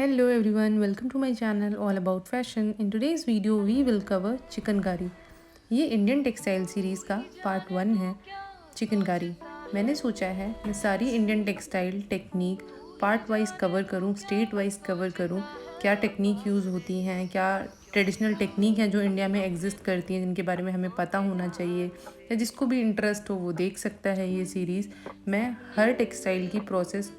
Hello everyone, welcome to my channel all about fashion. In today's video we will cover chikankari. ये Indian textile series का part 1 है चिकनकारी। मैंने सोचा है मैं सारी Indian textile technique part wise cover करूँ, स्टेट वाइज कवर करूँ, क्या टेक्निक यूज़ होती हैं, क्या ट्रेडिशनल टेक्निक हैं जो इंडिया में एग्जिस्ट करती हैं जिनके बारे में हमें पता होना चाहिए, या जिसको भी इंटरेस्ट हो वो देख सकता है ये सीरीज़। मैं हर टेक्सटाइल की प्रोसेस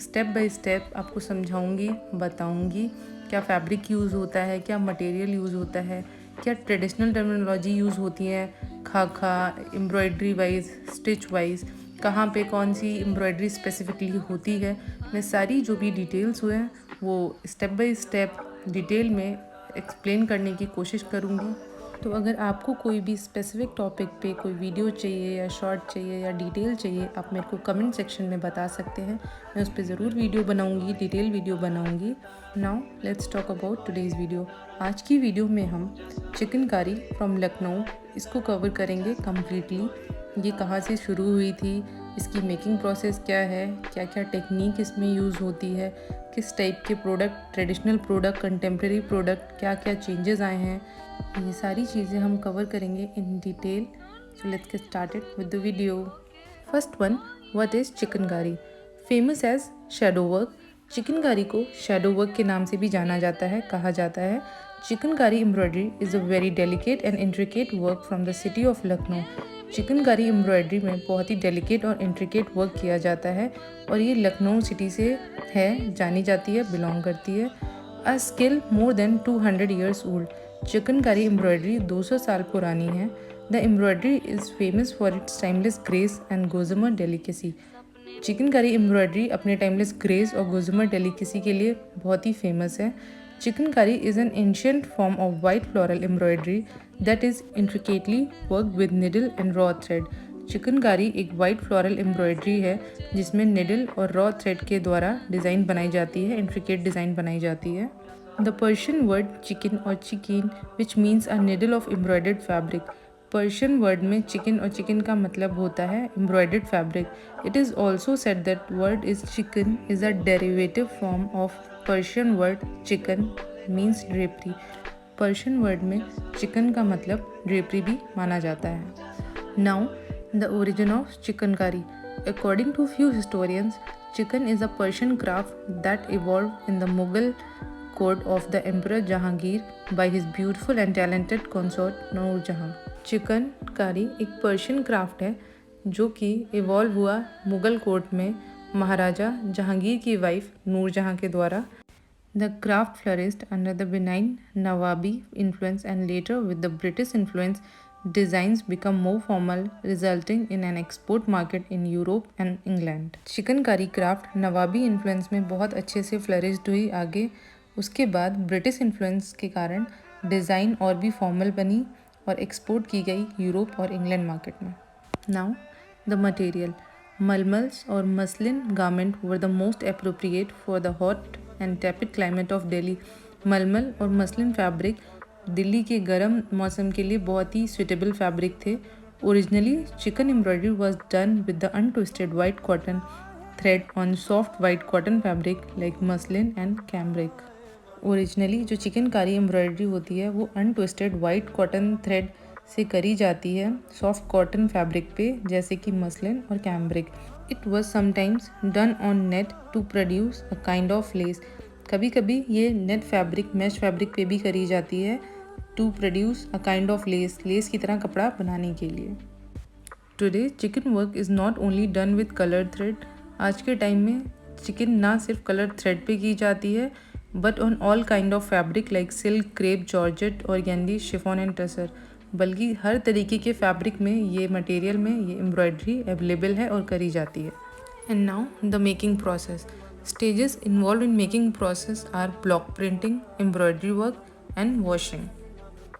स्टेप बाय स्टेप आपको समझाऊंगी, बताऊंगी क्या फैब्रिक यूज़ होता है, क्या मटेरियल यूज़ होता है, क्या ट्रेडिशनल टर्मिनोलॉजी यूज़ होती है, खाखा एम्ब्रॉयडरी वाइज, स्टिच वाइज, कहाँ पे कौन सी एम्ब्रॉयडरी स्पेसिफिकली होती है। मैं सारी जो भी डिटेल्स हुए हैं वो स्टेप बाय स्टेप डिटेल में एक्सप्लेन करने की कोशिश करूँगी। तो अगर आपको कोई भी स्पेसिफिक टॉपिक पे कोई वीडियो चाहिए या शॉर्ट चाहिए या डिटेल चाहिए, आप मेरे को कमेंट सेक्शन में बता सकते हैं। मैं उस पर ज़रूर वीडियो बनाऊंगी, डिटेल वीडियो बनाऊंगी। Now let's talk about today's video. आज की वीडियो में हम चिकनकारी फ्रॉम लखनऊ इसको कवर करेंगे कम्प्लीटली। ये कहाँ से शुरू हुई थी, इसकी मेकिंग प्रोसेस क्या है, क्या क्या टेक्निक इसमें यूज़ होती है, किस टाइप के product, traditional product, contemporary product, क्या क्या चेंजेस आए हैं, ये सारी चीज़ें हम कवर करेंगे in detail. So let's get started with the video. First one, what is Chikankari? Famous as shadow work. Chikankari को शैडो वर्क के नाम से भी जाना जाता है, कहा जाता है। Chikankari embroidery is a very delicate and intricate work from the city of Lucknow. Chikankari embroidery में बहुत ही डेलिकेट और इंट्रिकेट वर्क किया जाता है और ये लखनऊ सिटी से है, जानी जाती है, बिलोंग करती है। A skill more than 200 years old. Chikankari embroidery 200 साल पुरानी है। The embroidery is famous for its timeless grace and gossamer delicacy. Chikankari embroidery अपने टाइमलेस ग्रेस और गोजमर डेलिकेसी के लिए बहुत ही फेमस है। Chikankari is an ancient form of white floral embroidery that is intricately work with needle and raw thread. Chikankari एक white floral embroidery है जिसमें निडल और रॉ थ्रेड के द्वारा डिज़ाइन बनाई जाती है, इंट्रिकेट डिज़ाइन बनाई जाती है। The Persian word chicken or chikin which means a needle of embroidered fabric. Persian word में चिकन और चिकन का मतलब होता है embroidered fabric. It is also said that word is chikan is a derivative form of Persian word chikan means drapery. Persian word में चिकन का मतलब drapery भी माना जाता है। Now the origin of Chikankari. According to few historians, chikan is a Persian craft that evolve in the Mughal court of the Emperor Jahangir by his beautiful and talented consort Noor Jahan। Chikankari एक Persian craft है जो कि evolve हुआ Mughal court में महाराजा जहांगीर की wife नूर जहां के द्वारा। The craft flourished under the benign Nawabi influence and later with the British influence, designs become more formal, resulting in an export market in Europe and England। Chikankari craft नवाबी influence में बहुत अच्छे से फ्लरिश्ड हुई आगे। उसके बाद ब्रिटिश इन्फ्लुएंस के कारण डिज़ाइन और भी फॉर्मल बनी और एक्सपोर्ट की गई यूरोप और इंग्लैंड मार्केट में। Now the material. मलमल्स और muslin garment were the most appropriate for the hot and tepid climate of Delhi. मलमल और मसलिन फैब्रिक दिल्ली के गर्म मौसम के लिए बहुत ही सुटेबल फैब्रिक थे। Originally chicken embroidery was done with the untwisted white cotton thread on soft white cotton fabric like muslin and cambric. Originally जो चिकनकारी एम्ब्रॉयडरी होती है वो अनट्विस्टेड वाइट कॉटन थ्रेड से करी जाती है सॉफ्ट कॉटन फैब्रिक पे, जैसे कि मसलिन और cambric. It was sometimes done on net to produce a kind of lace. कभी कभी ये नेट फैब्रिक, मैश फैब्रिक पे भी करी जाती है to produce a kind of lace, lace की तरह कपड़ा बनाने के लिए। Today chikan work is not only done with colour thread. आज के टाइम में चिकन ना सिर्फ कलर थ्रेड पे की जाती है but on all kind of fabric like silk, crepe, georgette, organdie, chiffon and tussar. बल्कि हर तरीके के फैब्रिक में, ये मटेरियल में ये एम्ब्रॉयडरी अवेलेबल है और करी जाती है। And now the making process. Stages involve in making process R block printing, embroidery work and washing.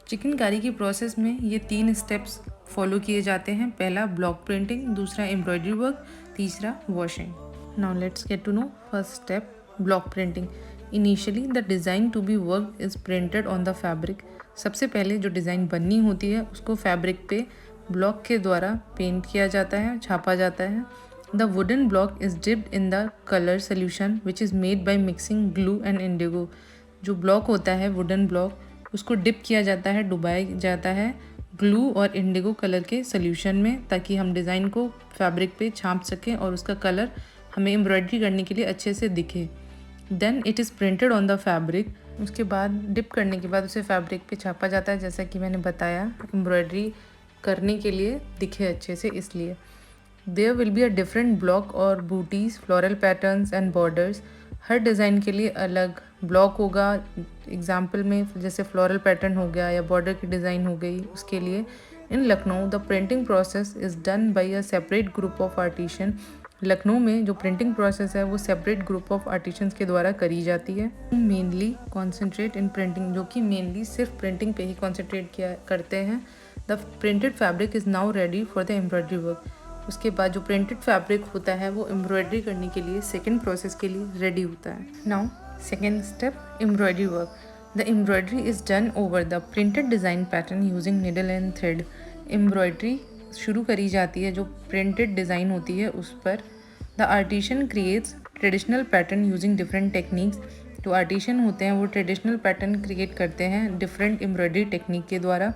Chikankari की प्रोसेस में ये 3 स्टेप्स फॉलो किए जाते हैं। पहला ब्लॉक प्रिंटिंग, दूसरा एम्ब्रॉयडरी वर्क, तीसरा washing. Now let's get to know first step, block printing. Initially the design to be work is printed on the fabric. सबसे पहले जो डिज़ाइन बननी होती है उसको फैब्रिक पे ब्लॉक के द्वारा पेंट किया जाता है, छापा जाता है। The wooden block is dipped in the color solution which is made by mixing glue and indigo. जो ब्लॉक होता है वुडन ब्लॉक उसको डिप किया जाता है, डुबाया जाता है ग्लू और इंडिगो कलर के सोल्यूशन में, ताकि हम डिज़ाइन को फैब्रिक पे छाप सकें और उसका कलर हमें एम्ब्रॉयडरी करने के लिए अच्छे से दिखे। Then it is printed on the fabric. उसके बाद डिप करने के बाद उसे फैब्रिक पे छापा जाता है, जैसा कि मैंने बताया एम्ब्रॉयडरी करने के लिए दिखे अच्छे से इसलिए। There will be a different block और बूटीज़, फ्लोरल पैटर्न्स एंड बॉर्डर्स। हर डिज़ाइन के लिए अलग ब्लॉक होगा। एग्जाम्पल में जैसे फ्लोरल पैटर्न हो गया या बॉर्डर की डिज़ाइन हो गई, उसके लिए in Lucknow the printing process is done by a separate group of artisan. Lucknow में जो प्रिंटिंग प्रोसेस है वो सेपरेट ग्रुप ऑफ आर्टिशंस के द्वारा करी जाती है। मेनली कॉन्सेंट्रेट इन प्रिंटिंग, जो कि मेनली सिर्फ प्रिंटिंग पे ही कॉन्सेंट्रेट किया करते हैं। The printed fabric is now ready for the embroidery work. उसके बाद जो प्रिंटेड फैब्रिक होता है वो एम्ब्रॉयडरी करने के लिए सेकेंड प्रोसेस के लिए रेडी होता है। Now second step, embroidery work. The embroidery is done over the printed design pattern using needle and thread. Embroidery शुरू करी जाती है जो प्रिंटेड डिज़ाइन होती है उस पर। The artisan creates traditional pattern using different techniques. जो आर्टिशन होते हैं वो ट्रेडिशनल पैटर्न क्रिएट करते हैं डिफरेंट एम्ब्रॉयडरी टेक्निक के द्वारा।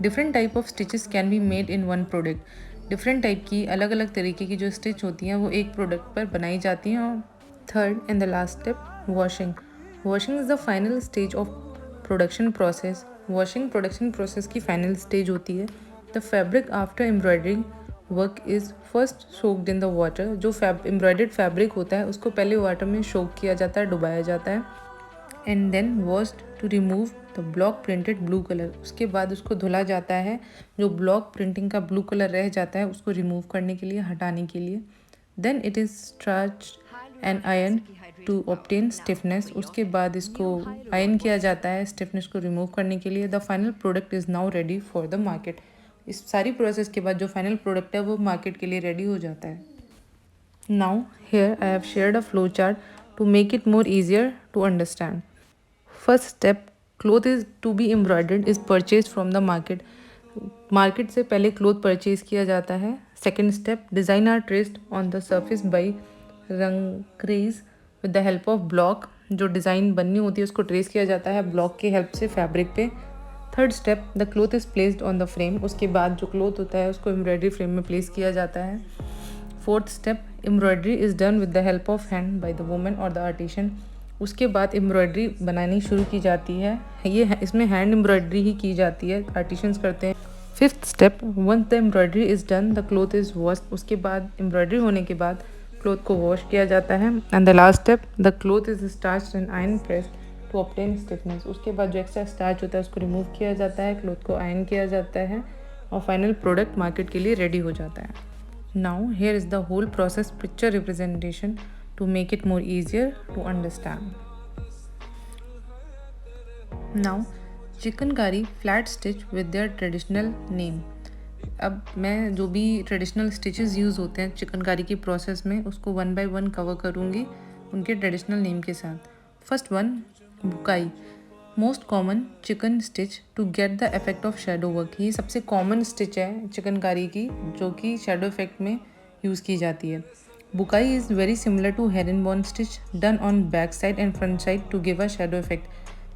Different type of stitches can be made in one product. Different type की अलग अलग तरीके की जो स्टिच होती हैं वो एक प्रोडक्ट पर बनाई जाती हैं। और third and the last step, washing. Washing is the final stage of production process. Washing production process की फाइनल स्टेज होती है। The fabric after embroidery work is first soaked in the water. जो embroidered fabric होता है उसको पहले water में सोक किया जाता है, डुबाया जाता है। And then washed to remove the block printed blue colour. उसके बाद उसको धुला जाता है, जो ब्लॉक प्रिंटिंग का ब्लू कलर रह जाता है उसको रिमूव करने के लिए, हटाने के लिए। Then it is starched and iron to obtain stiffness. उसके बाद इसको आयरन किया जाता है स्टिफनेस को रिमूव करने के लिए। The final product is now ready for the market. इस सारी प्रोसेस के बाद जो फाइनल प्रोडक्ट है वो मार्केट के लिए रेडी हो जाता है। Now here I have shared a flow chart to make it more easier to understand. First step, cloth is to be embroidered is purchase from the market. Market से पहले cloth purchase किया जाता है। Second step, design are traced on the surface by rangrez with the help of block. जो design बननी होती है उसको ट्रेस किया जाता है ब्लॉक की हेल्प से फैब्रिक पे। Third step, the cloth is placed on the frame. उसके बाद जो क्लोथ होता है उसको एम्ब्रॉयडरी फ्रेम में प्लेस किया जाता है। Fourth step, embroidery is done with the help of hand by the women और द आर्टिशन। उसके बाद एम्ब्रॉयडरी बनानी शुरू की जाती है। इसमें हैंड एम्ब्रॉयडरी ही की जाती है, आर्टिशंस करते हैं। Fifth step, once the embroidery is done the cloth is washed. उसके बाद एम्ब्रॉयडरी होने के बाद क्लोथ को वॉश किया जाता है। And the last step, the cloth is starched and iron pressed to obtain stiffness. उसके बाद जो एक्स्ट्रा स्टार्च होता है उसको रिमूव किया जाता है, क्लोथ को आयरन किया जाता है और फाइनल प्रोडक्ट मार्केट के लिए रेडी हो जाता है। Now here is the whole process picture representation to make it more easier to understand. Now, Chikankari flat stitch with their traditional name. अब मैं जो भी ट्रेडिशनल स्टिचेस यूज़ होते हैं चिकनकारी की प्रोसेस में उसको वन बाय वन कवर करूँगी उनके ट्रेडिशनल नेम के साथ। First one, bakhia, most common chikan stitch to get the effect of shadow work. ये सबसे कॉमन स्टिच है चिकनकारी की जो कि शेडो इफेक्ट में यूज़ की जाती है। Bakhia is very similar to herringbone stitch done on back side and front side to give a shadow effect.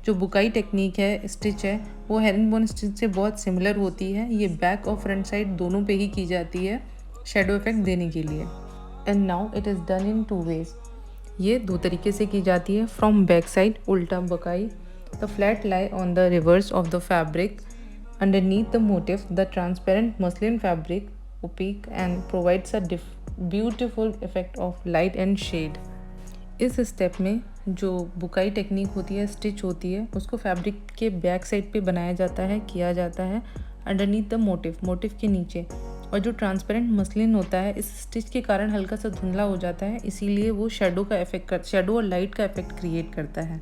जो बुकाई टेक्निक है, स्टिच है, वो हेरिंगबोन स्टिच से बहुत सिमिलर होती है। ये बैक और फ्रंट साइड दोनों पे ही की जाती है शेडो इफेक्ट देने के लिए। And now it is done in two ways. ये दो तरीके से की जाती है। From back side ulta bakhia, the flat lie on the reverse of the fabric underneath the motif the transparent muslin fabric opaque and provides a beautiful effect of light and shade. इस step में जो बुकाई टेक्निक होती है, stitch होती है, उसको fabric के back side पे बनाया जाता है, किया जाता है अंडरनीथ द मोटिव के नीचे। और जो ट्रांसपेरेंट मसलिन होता है इस स्टिच के कारण हल्का सा धुंधला हो जाता है, इसीलिए वो शेडो और लाइट का इफेक्ट क्रिएट करता है।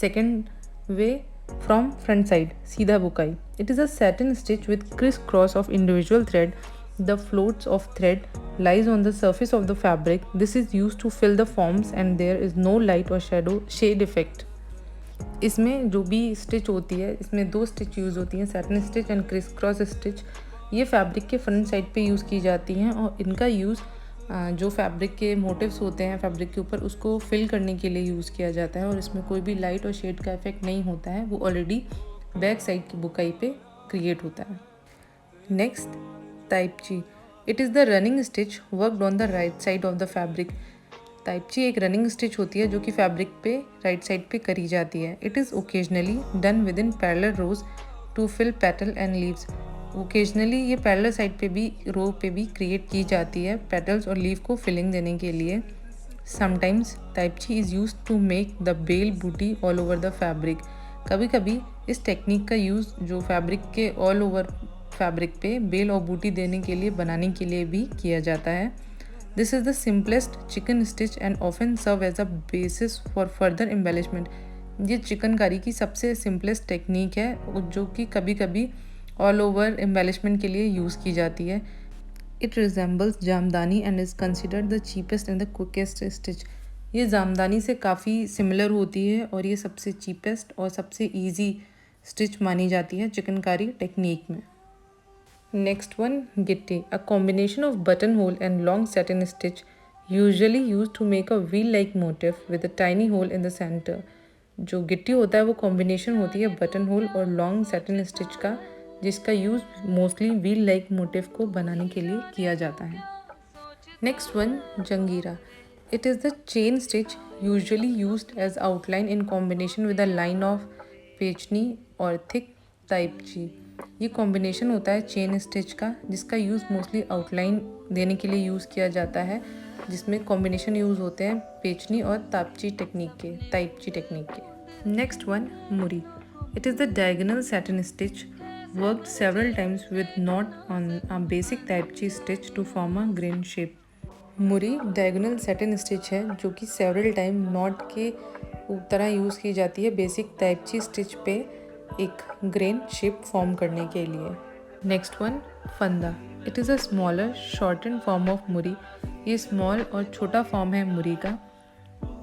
Second way, from front side sidha bakhia. It is a satin stitch with criss cross of individual thread. The floats of thread lies on the surface of the fabric. This is used to fill the forms and there is no light or shade effect. इसमें जो भी stitch होती है इसमें दो stitch use होती हैं, satin stitch and criss cross stitch. ये फैब्रिक के फ्रंट साइड पे यूज़ की जाती हैं और इनका यूज़ जो फैब्रिक के मोटिव्स होते हैं फैब्रिक के ऊपर उसको फिल करने के लिए यूज़ किया जाता है और इसमें कोई भी लाइट और शेड का इफेक्ट नहीं होता है, वो ऑलरेडी बैक साइड की बुकाई पे क्रिएट होता है। Next, taipchi. It is the running stitch worked on the right side of the fabric. Taipchi एक रनिंग स्टिच होती है जो कि फैब्रिक पे राइट साइड पे करी जाती है। It is occasionally done with in parallel rows to fill petal and leaves. Occasionally ये पैरेलल साइड पे भी रो पे भी क्रिएट की जाती है पेटल्स और लीव को फिलिंग देने के लिए। Sometimes taipchi is use to make the bel buti all over the fabric. कभी कभी इस टेक्निक का यूज़ जो फैब्रिक के ऑल ओवर फैब्रिक पे बेल और बूटी देने के लिए बनाने के लिए भी किया जाता है। This is the simplest chikan stitch and often serve as a basis for further embellishment. ये चिकनकारी की सबसे सिंपलेस्ट टेक्निक है जो कि कभी कभी ऑल ओवर एम्बेलिशमेंट के लिए यूज़ की जाती है। It resembles jamdani and is considered the cheapest and the quickest stitch. ये जामदानी से काफ़ी सिमिलर होती है और ये सबसे चीपेस्ट और सबसे ईजी स्टिच मानी जाती है चिकनकारी टेक्निक में। Next one, gitti, a combination of buttonhole and long satin stitch, usually used to make a wheel-like motif with a tiny hole in the center. जो गिट्टी होता है वो कॉम्बिनेशन होती है बटन होल और लॉन्ग सैटिन स्टिच का, जिसका use mostly wheel like motif को बनाने के लिए किया जाता है। Next one, jangira. It is the chain stitch usually used as outline in combination with a line of pechni और थिक ताइपची। ये कॉम्बिनेशन होता है चेन स्टिच का जिसका यूज़ मोस्टली आउटलाइन देने के लिए यूज़ किया जाता है, जिसमें कॉम्बिनेशन यूज़ होते हैं पेचनी और ताइपची टेक्निक के। Next one, murri. It is the diagonal satin stitch worked several times with knot on a basic taipchi stitch to form a grain shape. मुरी डायगोनल सैटिन स्टिच है जो कि सेवरल टाइम नॉट के तरह यूज़ की जाती है बेसिक ताइपची स्टिच पे एक ग्रेन शेप फॉर्म करने के लिए। Next one, phanda. It is a smaller shorten form of murri. ये स्मॉल और छोटा फॉर्म है मुरी का।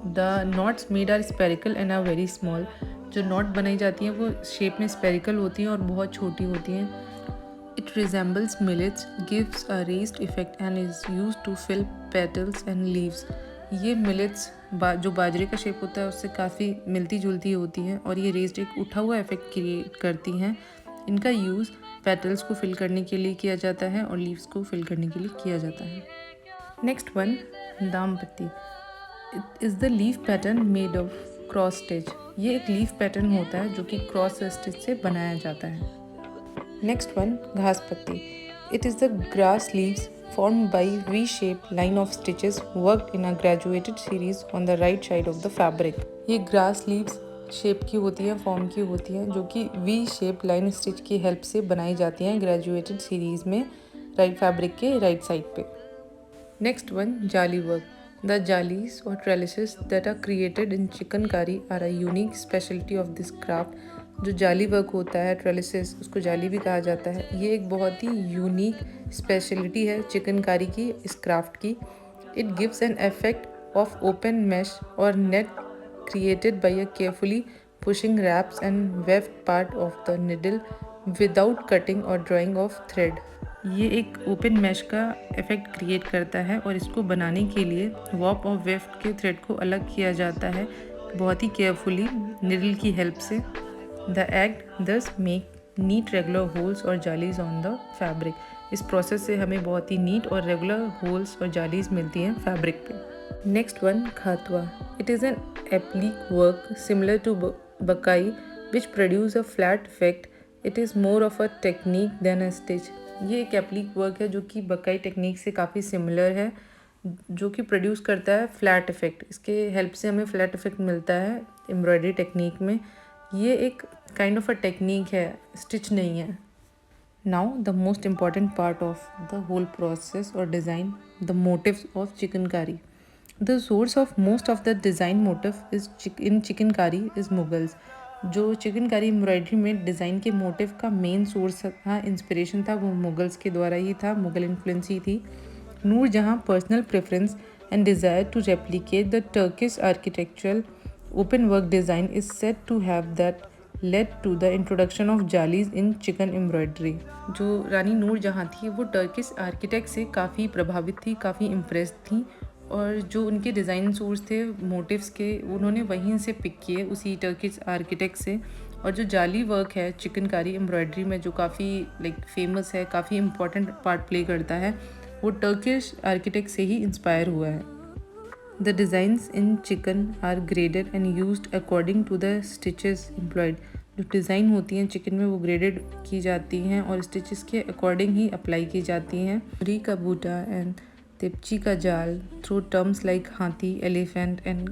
The knots made are spherical and are very small. जो नॉट बनाई जाती हैं वो शेप में स्पेरिकल होती हैं और बहुत छोटी होती हैं। It resembles millets, gives a raised effect and is use to fill petals and leaves. ये मिलेट्स जो बाजरे का शेप होता है उससे काफ़ी मिलती जुलती होती हैं और ये रेज्ड एक उठा हुआ इफेक्ट क्रिएट करती हैं। इनका यूज़ पेटल्स को फिल करने के लिए किया जाता है और लीव्स को फिल करने के लिए किया जाता है। नेक्स्ट वन, दाम पत्ती। It is the leaf pattern made of cross stitch. ये एक लीफ पैटर्न होता है जो कि क्रॉस स्टिच से बनाया जाता है। नेक्स्ट वन, घास पत्ती। It is the grass leaves formed by V-shaped line of stitches worked in a graduated series on the right side of the fabric। ये ग्रास लीव्स शेप की होती हैं, फॉर्म की होती हैं, जो कि वी शेप लाइन स्टिच की हेल्प से बनाई जाती हैं ग्रेजुएटेड सीरीज में राइट फैब्रिक के राइट साइड पे। Next one, jali work. The jalis और trellises that are created in chikankari are a unique speciality of this craft. जो जाली वर्क होता है, ट्रेलिसेस, उसको जाली भी कहा जाता है, ये एक बहुत ही यूनिक स्पेशलिटी है चिकनकारी की, इस क्राफ्ट की। It gives an effect of open mesh और net created by a carefully pushing warps and weaved part of the needle without cutting और ड्राइंग ऑफ थ्रेड। ये एक ओपन मैश का इफेक्ट क्रिएट करता है और इसको बनाने के लिए वॉप और वेफ्ट के थ्रेड को अलग किया जाता है बहुत ही केयरफुली निडल की हेल्प से। The act does make neat regular holes और जालीज ऑन द फैब्रिक। इस प्रोसेस से हमें बहुत ही नीट और रेगुलर होल्स और जालीज मिलती हैं फैब्रिक पे। Next one, khatwa. It is an applique work similar to bakhiya which produce a flat effect. It is more of a technique than a stitch. ये एक एप्लीक वर्क है जो कि बकाई टेक्निक से काफ़ी सिमिलर है, जो कि प्रोड्यूस करता है फ्लैट इफेक्ट। इसके हेल्प से हमें फ्लैट इफेक्ट मिलता है एम्ब्रॉयडरी टेक्निक में। ये एक काइंड ऑफ अ टेक्निक है, स्टिच नहीं है। Now the most important part of the whole process और design, the motifs of chikankari. The source of most of the design motif is in chikankari is Mughals. जो chikankari embroidery में design के motif का main source था, inspiration था, वो मुगल्स के द्वारा ही था, मुगल इन्फ्लुएंस ही थी। Noorjahan personal preference and desire to replicate the Turkish architectural open work design is said to have that led to the introduction of jalis in chikan embroidery. जो रानी नूरजहाँ थी वो टर्किश आर्किटेक्ट से काफ़ी प्रभावित थी, काफ़ी इम्प्रेस्ड थी, और जो उनके डिज़ाइन सोर्स थे मोटिव्स के, उन्होंने वहीं से पिक किए उसी टर्किश आर्किटेक्ट से। और जो जाली वर्क है चिकनकारी एम्ब्रॉयडरी में, जो काफ़ी फेमस है, काफ़ी इम्पॉर्टेंट पार्ट प्ले करता है, वो टर्किश आर्किटेक्ट से ही इंस्पायर हुआ है। The designs in chikan are graded and used according to the stitches employed. जो डिज़ाइन होती हैं चिकन में वो ग्रेडेड की जाती हैं और स्टिचेस के अकॉर्डिंग ही अप्लाई की जाती हैं। री का बूटा एंड तिपची का जाल through terms like haathi, elephant and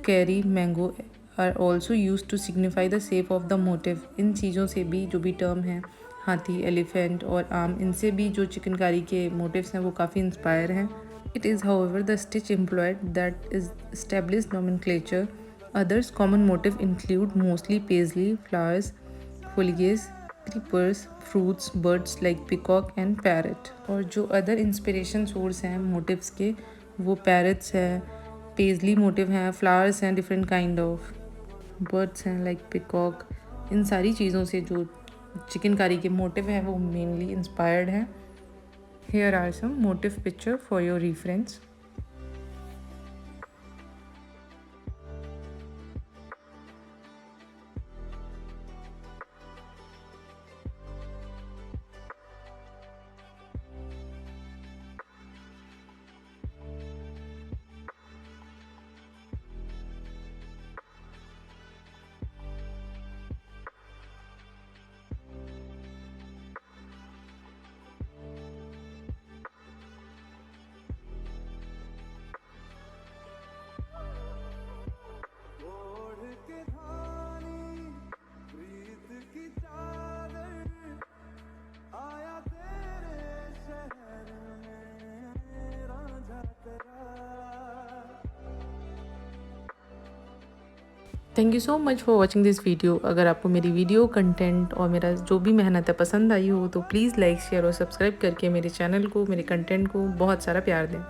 kairi mango are also used to signify the shape of the motif. इन चीज़ों से भी, जो भी टर्म है हाथी, एलिफेंट और आम, इनसे भी जो चिकनकारी के मोटिव्स हैं वो काफ़ी इंस्पायर हैं। It is, however, the stitch employed that is established nomenclature. Others common motifs include mostly paisley, flowers, foliage, creepers, fruits, birds like peacock and parrot. और जो other inspiration source हैं motifs के, वो parrots हैं, paisley motif हैं, flowers हैं different kind of, birds हैं like peacock। इन सारी चीज़ों से जो चिकनकारी के मोटिव हैं वो mainly inspired हैं। Here are some motif picture for your reference. Thank you so much for watching this video. अगर आपको मेरी वीडियो कंटेंट और मेरा जो भी मेहनत है पसंद आई हो तो प्लीज़ लाइक, शेयर और सब्सक्राइब करके मेरे चैनल को, मेरे कंटेंट को बहुत सारा प्यार दें।